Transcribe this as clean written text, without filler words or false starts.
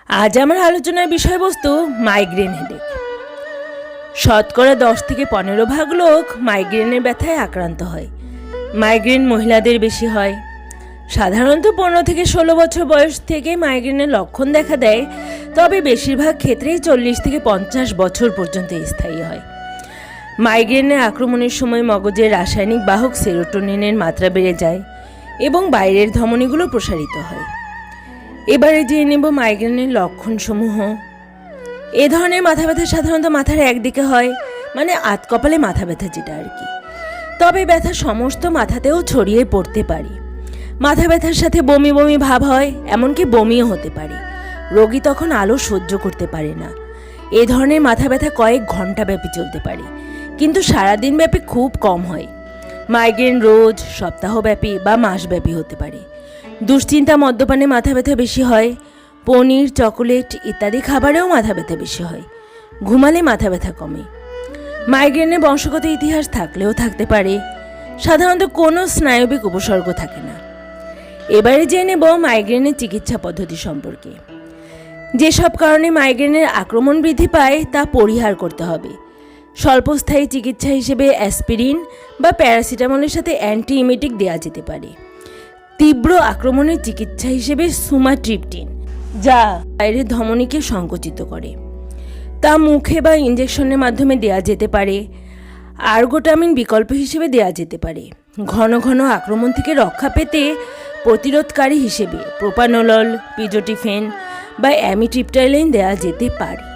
আজ আমার আলোচনার বিষয়বস্তু মাইগ্রেন হেডেক। শতকরা 10 থেকে 15% লোক মাইগ্রেনের ব্যথায় আক্রান্ত হয়। মাইগ্রেন মহিলাদের বেশি হয়। সাধারণত 15 থেকে 16 বছর বয়স থেকে মাইগ্রেনের লক্ষণ দেখা দেয়, তবে বেশিরভাগ ক্ষেত্রেই 40 থেকে 50 বছর পর্যন্ত স্থায়ী হয়। মাইগ্রেনের আক্রমণের সময় মগজের রাসায়নিক বাহক সেরোটোনিনের মাত্রা বেড়ে যায় এবং বাইরের ধমনীগুলো প্রসারিত হয়। এবারে জেনে নেব মাইগ্রেনের লক্ষণসমূহ। এ ধরনের মাথা ব্যথা সাধারণত মাথার একদিকে হয়, মানে আধ কপালে মাথা ব্যথা যেটা আর কি। তবে ব্যথা সমস্ত মাথাতেও ছড়িয়ে পড়তে পারে। মাথা ব্যথার সাথে বমি বমি ভাব হয়, এমনকি বমিও হতে পারে। রোগী তখন আলো সহ্য করতে পারে না। এ ধরনের মাথা ব্যথা কয়েক ঘন্টা ব্যাপী চলতে পারে, কিন্তু সারাদিন ব্যাপী খুব কম হয়। মাইগ্রেন রোজ, সপ্তাহব্যাপী বা মাসব্যাপী হতে পারে। দুশ্চিন্তা, মদ্যপানে মাথা ব্যথা বেশি হয়। পনির, চকোলেট ইত্যাদি খাবারেও মাথা ব্যথা বেশি হয়। ঘুমালে মাথা ব্যথা কমে। মাইগ্রেনের বংশগত ইতিহাস থাকলেও থাকতে পারে। সাধারণত কোনো স্নায়বিক উপসর্গ থাকে না। এবারে জেনে নেব মাইগ্রেনের চিকিৎসা পদ্ধতি সম্পর্কে। যেসব কারণে মাইগ্রেনের আক্রমণ বৃদ্ধি পায় তা পরিহার করতে হবে। স্বল্পস্থায়ী চিকিৎসা হিসেবে অ্যাসপিরিন বা প্যারাসিটামলের সাথে অ্যান্টিইমেটিক দেওয়া যেতে পারে। তীব্র আক্রমণের চিকিৎসা হিসেবে সুমাট্রিপটিন, যা বাইরের ধমনীকে সংকুচিত করে, তা মুখে বা ইঞ্জেকশনের মাধ্যমে দেওয়া যেতে পারে। আর্গোটামিন বিকল্প হিসেবে দেওয়া যেতে পারে। ঘন ঘন আক্রমণ থেকে রক্ষা পেতে প্রতিরোধকারী হিসেবে প্রোপানোলল, পিজোটিফেন বা অ্যামিট্রিপটাইলিন দেওয়া যেতে পারে।